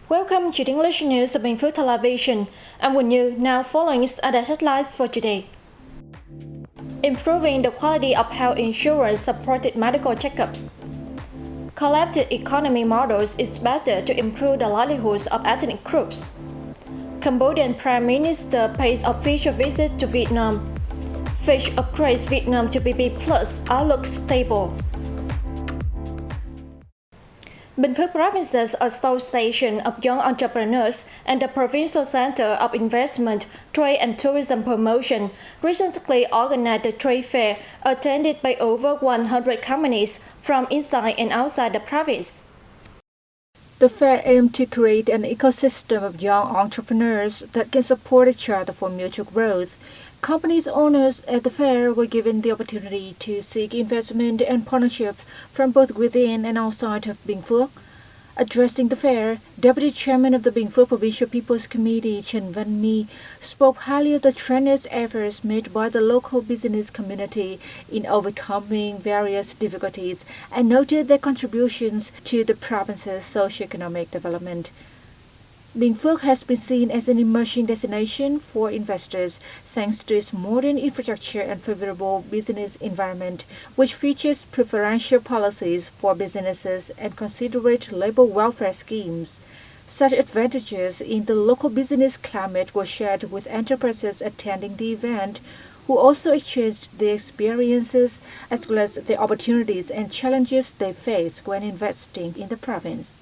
Welcome to the English News of Bình Phước Television. I'm with you. Now following are the headlines for today. Improving the quality of health insurance supported medical checkups. Collective economy models is better to improve the livelihoods of ethnic groups. Cambodian Prime Minister pays official visit to Vietnam. Fitch upgrades Vietnam to BB+, outlook stable. Bình Phước Province's Association of Young Entrepreneurs and the Provincial Center of Investment, Trade and Tourism Promotion recently organized a trade fair attended by over 100 companies from inside and outside the province. The fair aimed to create an ecosystem of young entrepreneurs that can support each other for mutual growth. Companies owners at the fair were given the opportunity to seek investment and partnerships from both within and outside of Bình Phước. Addressing the fair, Deputy Chairman of the Bình Phước Provincial People's Committee, Trần Văn My, spoke highly of the strenuous efforts made by the local business community in overcoming various difficulties and noted their contributions to the province's socio-economic development. Bình Phước has been seen as an emerging destination for investors thanks to its modern infrastructure and favorable business environment, which features preferential policies for businesses and considerate labor welfare schemes. Such advantages in the local business climate were shared with enterprises attending the event, who also exchanged their experiences as well as the opportunities and challenges they face when investing in the province.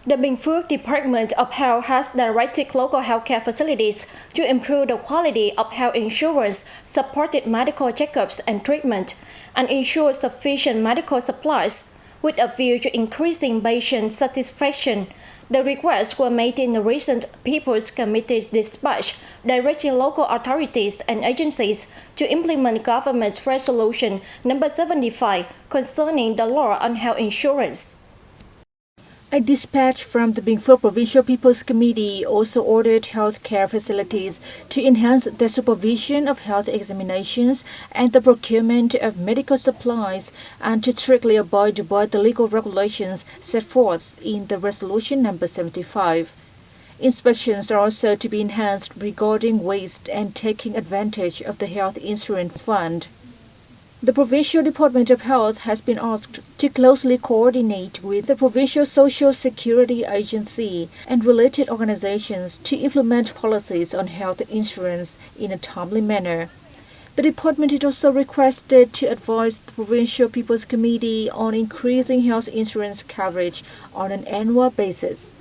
The Bình Phước Department of Health has directed local healthcare facilities to improve the quality of health insurance, supported medical checkups and treatment, and ensure sufficient medical supplies, with a view to increasing patient satisfaction. The requests were made in a recent People's Committee dispatch directing local authorities and agencies to implement Government Resolution number 75 concerning the law on health insurance. A dispatch from the Bình Phước Provincial People's Committee also ordered healthcare facilities to enhance the supervision of health examinations and the procurement of medical supplies and to strictly abide by the legal regulations set forth in the Resolution number 75. Inspections are also to be enhanced regarding waste and taking advantage of the health insurance fund. The Provincial Department of Health has been asked to closely coordinate with the Provincial Social Security Agency and related organizations to implement policies on health insurance in a timely manner. The department is also requested to advise the Provincial People's Committee on increasing health insurance coverage on an annual basis.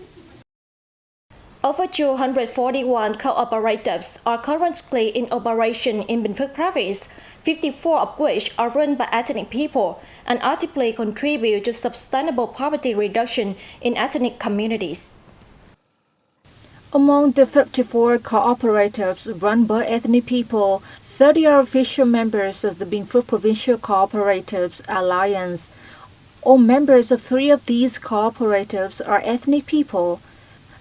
Over 241 cooperatives are currently in operation in Bình Phước Province, 54 of which are run by ethnic people and actively contribute to sustainable poverty reduction in ethnic communities. Among the 54 cooperatives run by ethnic people, 30 are official members of the Bình Phước Provincial Cooperatives Alliance. All members of 3 of these cooperatives are ethnic people.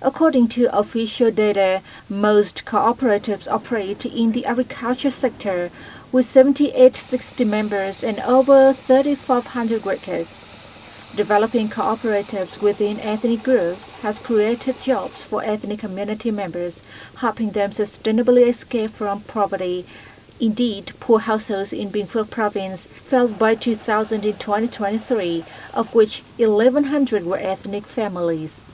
According to official data, most cooperatives operate in the agriculture sector, with 7,860 members and over 3,500 workers. Developing cooperatives within ethnic groups has created jobs for ethnic community members, helping them sustainably escape from poverty. Indeed, poor households in Bình Phước Province fell by 2,000 in 2023, of which 1,100 were ethnic families.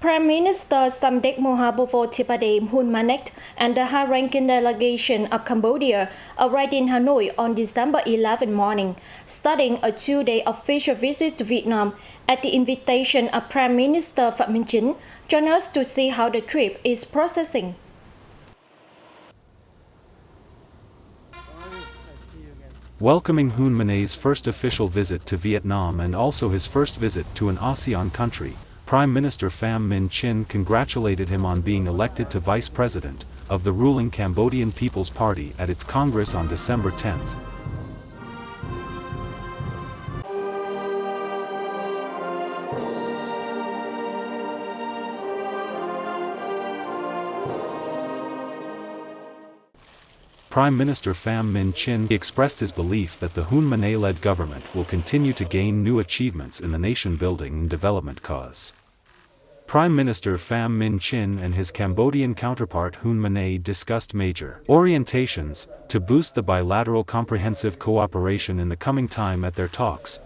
Prime Minister Samdech Mahabovo-Thipaday Hunmanet and the high-ranking delegation of Cambodia arrived in Hanoi on December 11 morning, starting a 2-day official visit to Vietnam at the invitation of Prime Minister Phạm Minh Chính. Join us to see how the trip is processing. Welcoming Hun Manet's first official visit to Vietnam and also his first visit to an ASEAN country, Prime Minister Pham Minh Chinh congratulated him on being elected to Vice President of the ruling Cambodian People's Party at its Congress on December 10th. Prime Minister Pham Minh Chinh expressed his belief that the Hun Manet-led government will continue to gain new achievements in the nation-building and development cause. Prime Minister Pham Minh Chinh and his Cambodian counterpart Hun Manet discussed major orientations to boost the bilateral comprehensive cooperation in the coming time at their talks.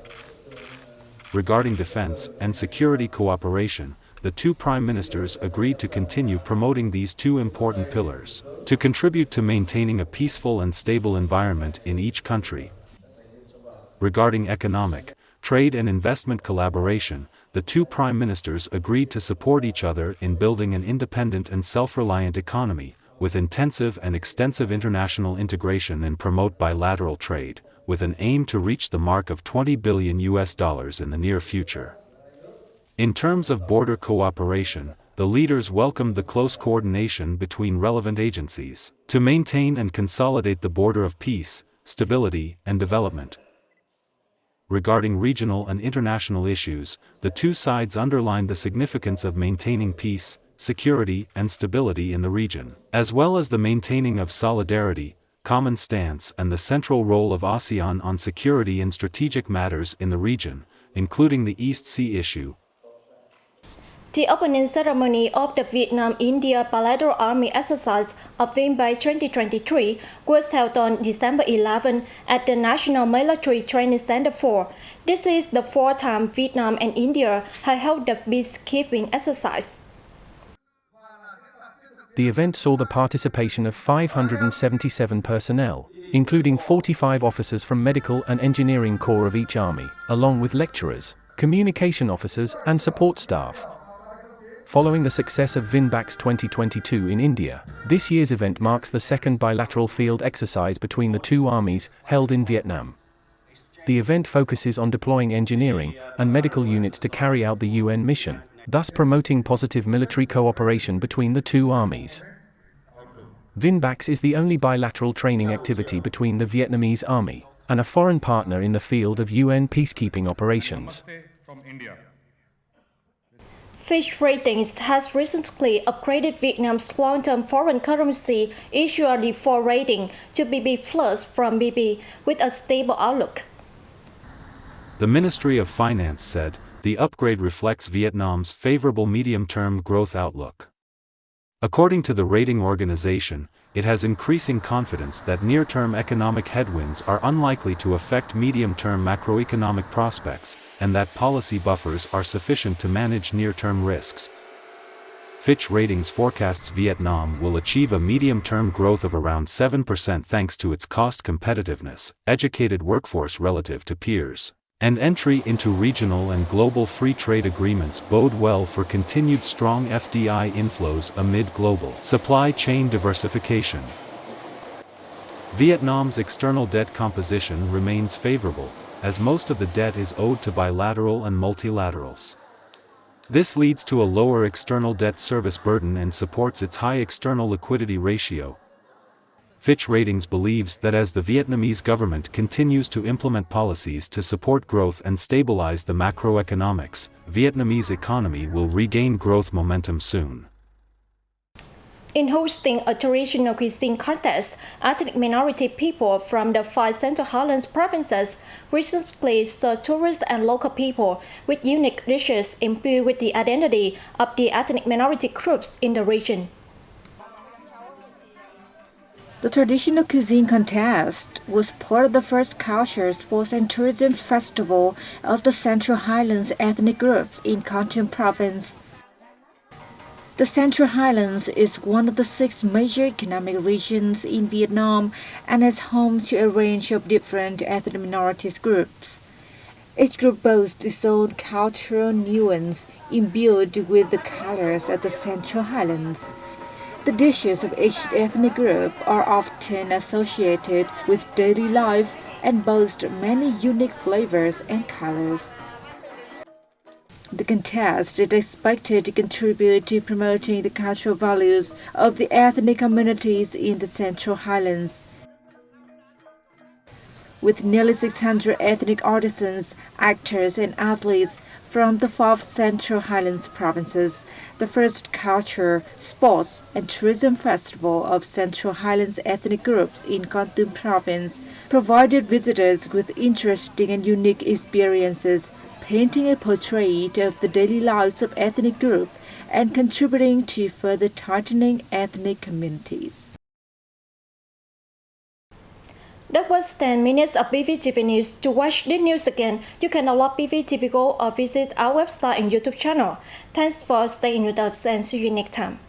Regarding defense and security cooperation, the two prime ministers agreed to continue promoting these two important pillars, to contribute to maintaining a peaceful and stable environment in each country. Regarding economic, trade and investment collaboration, the two prime ministers agreed to support each other in building an independent and self-reliant economy, with intensive and extensive international integration and promote bilateral trade, with an aim to reach the mark of $20 billion in the near future. In terms of border cooperation, the leaders welcomed the close coordination between relevant agencies to maintain and consolidate the border of peace, stability, and development. Regarding regional and international issues, the two sides underlined the significance of maintaining peace, security, and stability in the region, as well as the maintaining of solidarity, common stance, and the central role of ASEAN on security and strategic matters in the region, including the East Sea issue. The opening ceremony of the Vietnam-India bilateral army exercise of Fanpage 2023 was held on December 11 at the National Military Training Center 4. This is the fourth time Vietnam and India have held the peacekeeping exercise. The event saw the participation of 577 personnel, including 45 officers from medical and engineering corps of each army, along with lecturers, communication officers, and support staff. Following the success of VinBax 2022 in India, this year's event marks the second bilateral field exercise between the two armies held in Vietnam. The event focuses on deploying engineering and medical units to carry out the UN mission, thus promoting positive military cooperation between the two armies. VinBax is the only bilateral training activity between the Vietnamese army and a foreign partner in the field of UN peacekeeping operations. Fitch Ratings has recently upgraded Vietnam's long-term foreign currency issuer default rating to BB+ from BB with a stable outlook. The Ministry of Finance said, the upgrade reflects Vietnam's favorable medium-term growth outlook. According to the rating organization, it has increasing confidence that near-term economic headwinds are unlikely to affect medium-term macroeconomic prospects, and that policy buffers are sufficient to manage near-term risks. Fitch Ratings forecasts Vietnam will achieve a medium-term growth of around 7% thanks to its cost competitiveness, educated workforce relative to peers, and entry into regional and global free trade agreements bode well for continued strong FDI inflows amid global supply chain diversification. Vietnam's external debt composition remains favorable, as most of the debt is owed to bilateral and multilaterals. This leads to a lower external debt service burden and supports its high external liquidity ratio. Fitch Ratings believes that as the Vietnamese government continues to implement policies to support growth and stabilize the macroeconomics, Vietnamese economy will regain growth momentum soon. In hosting a traditional cuisine contest, ethnic minority people from the 5 Central Highlands provinces recently saw tourists and local people with unique dishes imbued with the identity of the ethnic minority groups in the region. The traditional cuisine contest was part of the first Culture, Sports and Tourism Festival of the Central Highlands ethnic groups in Con Tum Province. The Central Highlands is one of the 6 major economic regions in Vietnam and is home to a range of different ethnic minorities groups. Each group boasts its own cultural nuance imbued with the colors of the Central Highlands. The dishes of each ethnic group are often associated with daily life and boast many unique flavors and colors. The contest is expected to contribute to promoting the cultural values of the ethnic communities in the Central Highlands. with nearly 600 ethnic artisans, actors, and athletes from the 5 Central Highlands provinces. The first culture, sports, and tourism festival of Central Highlands ethnic groups in Kon Tum province provided visitors with interesting and unique experiences, painting a portrait of the daily lives of ethnic groups and contributing to further tightening ethnic communities. That was 10 minutes of BPTV News. To watch the news again, you can download BPTV Go or visit our website and YouTube channel. Thanks for staying with us and see you next time.